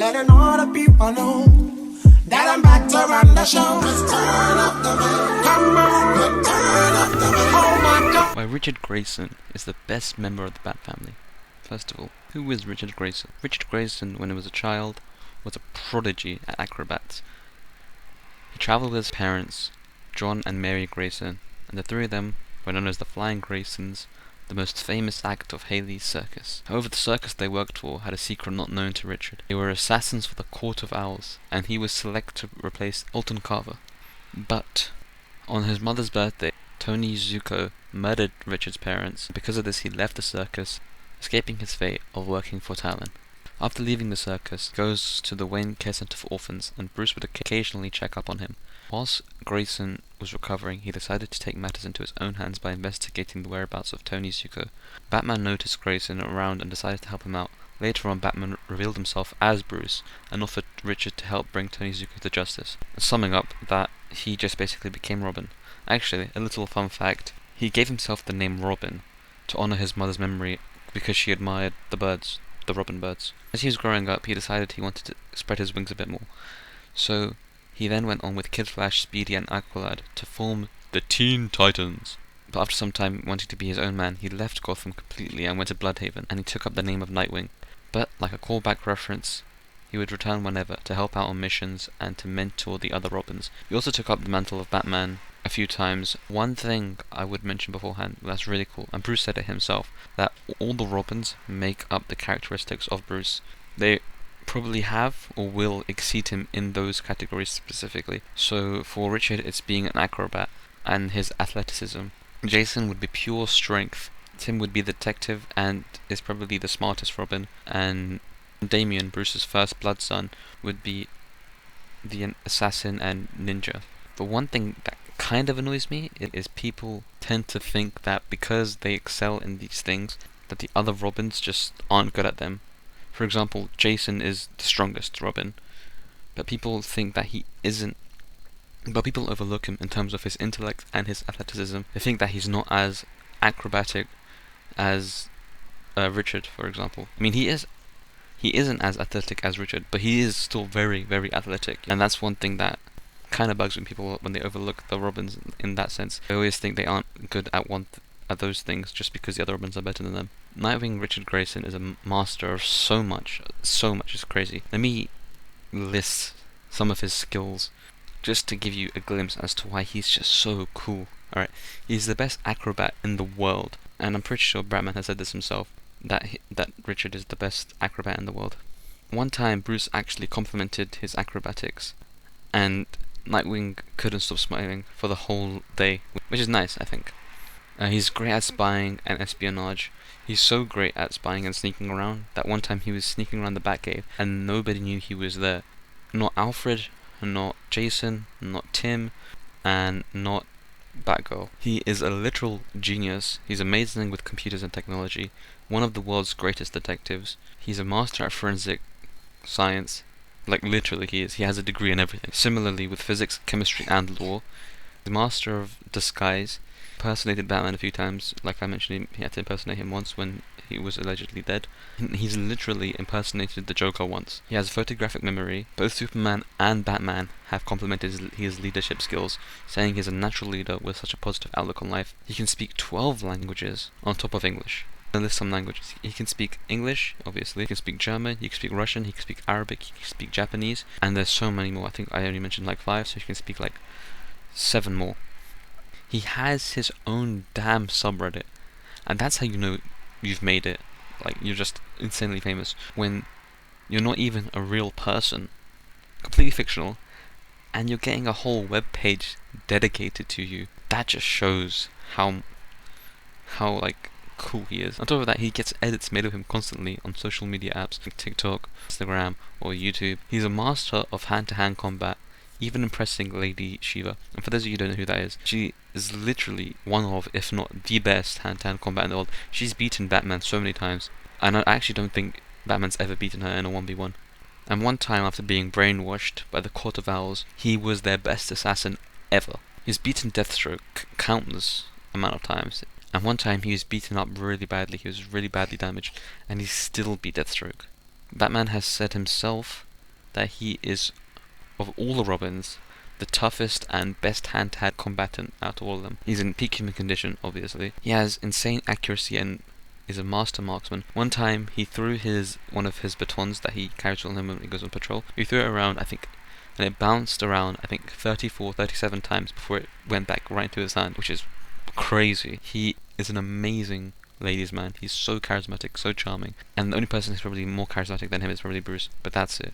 letting all the people know that I'm back to run the show. Let's turn up the man. Come on, let's turn up the man. Oh my God. Why Richard Grayson is the best member of the Bat family. First of all, who is Richard Grayson? Richard Grayson, when he was a child, was a prodigy at acrobats. He travelled with his parents, John and Mary Grayson, and the three of them were known as the Flying Graysons, the most famous act of Haley's circus. However, the circus they worked for had a secret not known to Richard. They were assassins for the Court of Owls, and he was selected to replace Alton Carver. But on his mother's birthday, Tony Zuko murdered Richard's parents. Because of this, he left the circus, escaping his fate of working for Talon. After leaving the circus, he goes to the Wayne Care Center for Orphans, and Bruce would occasionally check up on him. Whilst Grayson was recovering, he decided to take matters into his own hands by investigating the whereabouts of Tony Zuko. Batman noticed Grayson around and decided to help him out. Later on, Batman revealed himself as Bruce and offered Richard to help bring Tony Zuko to justice. Summing up, that he just basically became Robin. Actually, a little fun fact, he gave himself the name Robin to honor his mother's memory because she admired the birds, the robin birds. As he was growing up, he decided he wanted to spread his wings a bit more. So he then went on with Kid Flash, Speedy and Aqualad to form the Teen Titans. But after some time wanting to be his own man, he left Gotham completely and went to Bloodhaven, and he took up the name of Nightwing. But, like a callback reference, he would return whenever to help out on missions and to mentor the other Robins. He also took up the mantle of Batman a few times. One thing I would mention beforehand that's really cool, and Bruce said it himself, that all the Robins make up the characteristics of Bruce. They probably have or will exceed him in those categories specifically. So for Richard, it's being an acrobat and his athleticism. Jason would be pure strength. Tim would be the detective and is probably the smartest Robin, and Damien, Bruce's first blood son, would be the assassin and ninja. But one thing that kind of annoys me is people tend to think that because they excel in these things, that the other Robins just aren't good at them. For example, Jason is the strongest Robin, but people think that he isn't. But people overlook him in terms of his intellect and his athleticism. They think that he's not as acrobatic as Richard, for example. I mean, he isn't as athletic as Richard, but he is still very, very athletic. And that's one thing that kind of bugs when they overlook the Robins in that sense. They always think they aren't good at at those things just because the other Robins are better than them. Nightwing Richard Grayson is a master of so much is crazy. Let me list some of his skills just to give you a glimpse as to why he's just so cool. Alright, he's the best acrobat in the world, and I'm pretty sure Batman has said this himself, that Richard is the best acrobat in the world. One time Bruce actually complimented his acrobatics, and Nightwing couldn't stop smiling for the whole day, which is nice, I think. He's great at spying and espionage. He's so great at spying and sneaking around that one time he was sneaking around the Batcave and nobody knew he was there. Not Alfred, not Jason, not Tim, and not Batgirl. He is a literal genius. He's amazing with computers and technology, one of the world's greatest detectives. He's a master at forensic science. Like, literally he is. He has a degree in everything. Similarly with physics, chemistry and law. He's a master of disguise. Impersonated Batman a few times. Like I mentioned, he had to impersonate him once when he was allegedly dead. He's literally impersonated the Joker once. He has photographic memory. Both Superman and Batman have complimented his leadership skills, saying he's a natural leader with such a positive outlook on life. He can speak 12 languages on top of English. I'll list some languages. He can speak English, obviously. He can speak German, he can speak Russian, he can speak Arabic, he can speak Japanese, and there's so many more. I think I only mentioned like 5, so he can speak like 7 more. He has his own damn subreddit, and that's how you know you've made it. Like, you're just insanely famous when you're not even a real person, completely fictional, and you're getting a whole web page dedicated to you. That just shows how like cool he is. On top of that, he gets edits made of him constantly on social media apps like TikTok, Instagram, or YouTube. He's a master of hand-to-hand combat, even impressing Lady Shiva. And for those of you who don't know who that is, she is literally one of, if not the best hand-to-hand combat in the world. She's beaten Batman so many times, and I actually don't think Batman's ever beaten her in a 1v1. And one time, after being brainwashed by the Court of Owls, he was their best assassin ever. He's beaten Deathstroke countless amount of times, and one time he was beaten up really badly. He was really badly damaged, and he still beat Deathstroke. Batman has said himself that he is, of all the Robins, the toughest and best hand-to-hand combatant out of all of them. He's in peak human condition, obviously. He has insane accuracy and is a master marksman. One time, he threw one of his batons that he carries on him when he goes on patrol. He threw it around, I think, and it bounced around, I think, 34, 37 times before it went back right into his hand, which is crazy. He is an amazing ladies' man. He's so charismatic, so charming, and the only person who's probably more charismatic than him is probably Bruce, but that's it.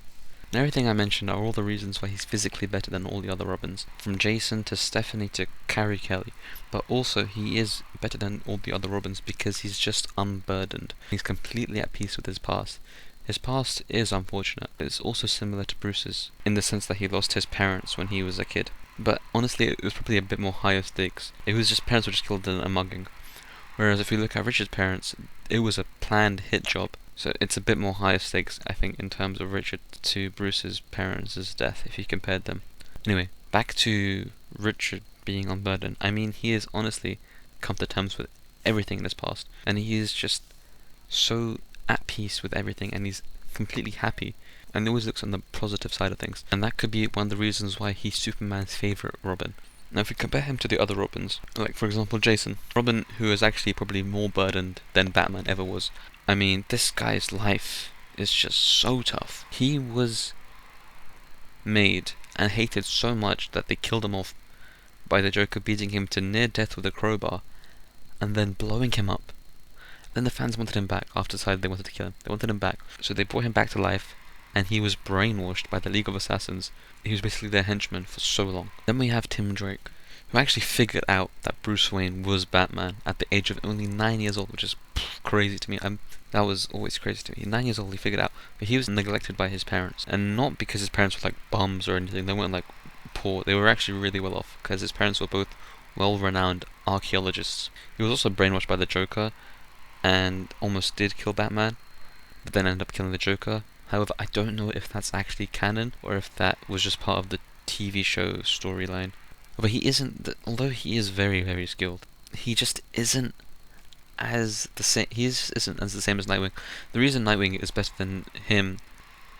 And everything I mentioned are all the reasons why he's physically better than all the other Robins, from Jason to Stephanie to Carrie Kelly, but also he is better than all the other Robins because he's just unburdened. He's completely at peace with his past. His past is unfortunate, but it's also similar to Bruce's, in the sense that he lost his parents when he was a kid. But honestly, it was probably a bit more higher stakes. It was just parents were just killed in a mugging. Whereas if you look at Richard's parents, it was a planned hit job. So it's a bit more higher stakes, I think, in terms of Richard to Bruce's parents' death, if you compared them. Anyway, back to Richard being unburdened. I mean, he has honestly come to terms with everything in his past, and he is just so at peace with everything, and he's completely happy, and he always looks on the positive side of things. And that could be one of the reasons why he's Superman's favourite Robin. Now, if we compare him to the other Robins, like for example Jason, Robin, who is actually probably more burdened than Batman ever was. I mean, this guy's life is just so tough. He was made and hated so much that they killed him off by the Joker beating him to near death with a crowbar and then blowing him up. Then the fans wanted him back after decided they wanted to kill him. They wanted him back, so they brought him back to life, and he was brainwashed by the League of Assassins. He was basically their henchman for so long. Then we have Tim Drake, who actually figured out that Bruce Wayne was Batman at the age of only 9 years old, which is crazy to me. That was always crazy to me. 9 years old, he figured out, but he was neglected by his parents, and not because his parents were like bums or anything. They weren't like poor. They were actually really well off because his parents were both well-renowned archaeologists. He was also brainwashed by the Joker, and almost did kill Batman, but then ended up killing the Joker. However, I don't know if that's actually canon or if that was just part of the TV show storyline. But he isn't, although he is very, very skilled, he just isn't as the same. Isn't as the same as Nightwing. The reason Nightwing is better than him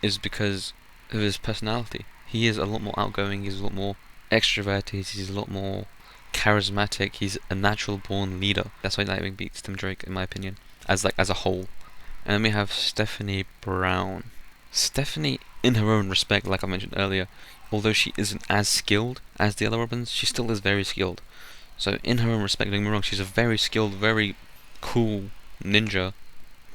is because of his personality. He is a lot more outgoing. He's a lot more extroverted. He's a lot more charismatic. He's a natural born leader. That's why Nightwing beats Tim Drake, in my opinion, as a whole. And then we have Stephanie Brown. Stephanie, in her own respect, like I mentioned earlier, although she isn't as skilled as the other Robins, she still is very skilled. So in her own respect, don't get me wrong, she's a very skilled, very cool ninja,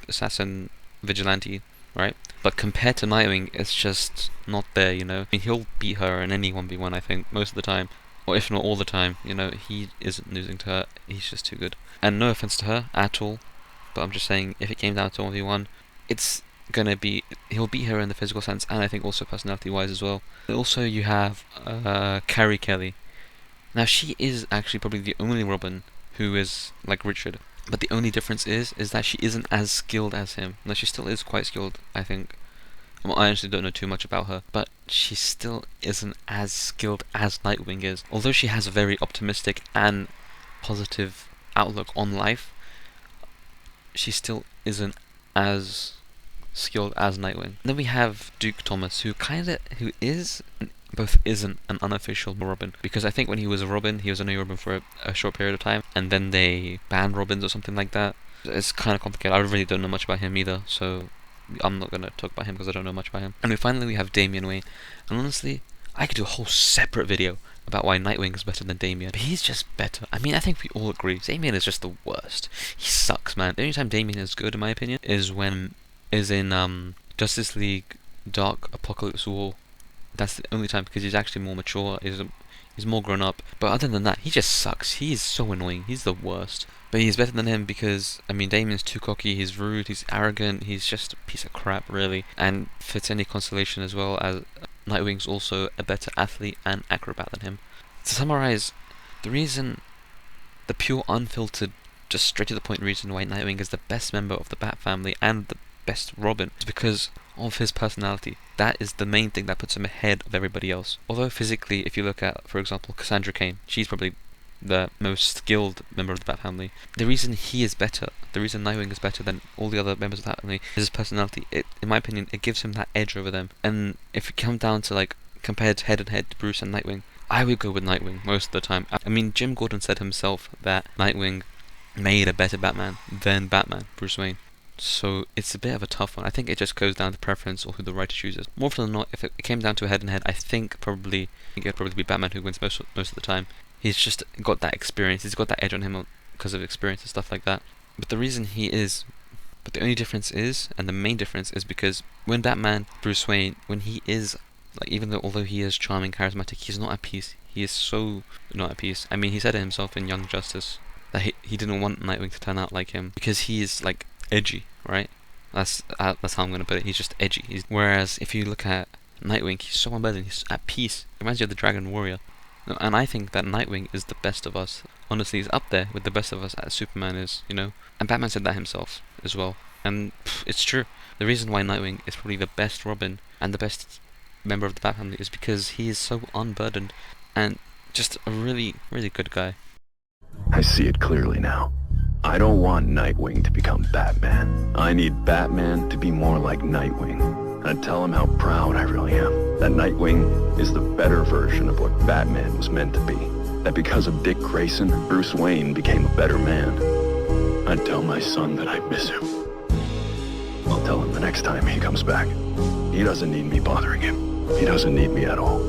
assassin, vigilante, right? But compared to Nightwing, it's just not there, you know? I mean, he'll beat her in any 1v1, I think, most of the time. Or if not all the time, you know, he isn't losing to her, he's just too good. And no offense to her, at all, but I'm just saying, if it came down to 1v1, it's gonna be, he'll beat her in the physical sense, and I think also personality-wise as well. Also, you have Carrie Kelly. Now, she is actually probably the only Robin who is like Richard, but the only difference is that she isn't as skilled as him. Now, she still is quite skilled, I think. Well, I actually don't know too much about her, but she still isn't as skilled as Nightwing is. Although she has a very optimistic and positive outlook on life, she still isn't as skilled as Nightwing. Then we have Duke Thomas, who isn't an unofficial Robin, because I think when he was a Robin, he was only a Robin for a short period of time, and then they banned Robins or something like that. It's kind of complicated. I really don't know much about him either, so I'm not going to talk about him because I don't know much about him. And then finally we have Damian Wayne, and honestly, I could do a whole separate video about why Nightwing is better than Damian, but he's just better. I mean, I think we all agree, Damian is just the worst. He sucks, man. The only time Damian is good, in my opinion, is in Justice League Dark Apocalypse War. That's the only time, because he's actually more mature, he's more grown up. But other than that, he just sucks. He's so annoying. He's the worst. But he's better than him because, I mean, Damian's too cocky, he's rude, he's arrogant, he's just a piece of crap, really. And fits any constellation as well, as Nightwing's also a better athlete and acrobat than him. To summarize, the pure, unfiltered, just straight to the point reason why Nightwing is the best member of the Bat family and the best Robin is because of his personality. That is the main thing that puts him ahead of everybody else. Although physically, if you look at, for example, Cassandra Cain, she's probably the most skilled member of the Bat family. The reason he is better, the reason Nightwing is better than all the other members of the family is his personality. In my opinion, it gives him that edge over them. And if you come down to like compared head and head to Bruce and Nightwing, I would go with Nightwing most of the time. I mean, Jim Gordon said himself that Nightwing made a better Batman than Batman, Bruce Wayne. So it's a bit of a tough one. I think it just goes down to preference or who the writer chooses. More often than not, if it came down to a head and head, I think it'd probably be Batman who wins most of the time. He's just got that experience. He's got that edge on him because of experience and stuff like that. But the only difference is, and the main difference is because when Batman, Bruce Wayne, when he is like, although he is charming, charismatic, he's not at peace. He is so not at peace. I mean, he said it himself in Young Justice that he didn't want Nightwing to turn out like him because he is like edgy, right? That's how I'm gonna put it. He's just edgy. Whereas if you look at Nightwing, he's so unburdened. He's at peace. It reminds you of the Dragon Warrior. And I think that Nightwing is the best of us. Honestly, he's up there with the best of us as Superman is, you know? And Batman said that himself as well. And it's true. The reason why Nightwing is probably the best Robin and the best member of the Bat family is because he is so unburdened and just a really, really good guy. I see it clearly now. I don't want Nightwing to become Batman. I need Batman to be more like Nightwing. And tell him how proud I really am. That Nightwing is the better version of what Batman was meant to be. That because of Dick Grayson, Bruce Wayne became a better man. I'd tell my son that I miss him. I'll tell him the next time he comes back. He doesn't need me bothering him. He doesn't need me at all.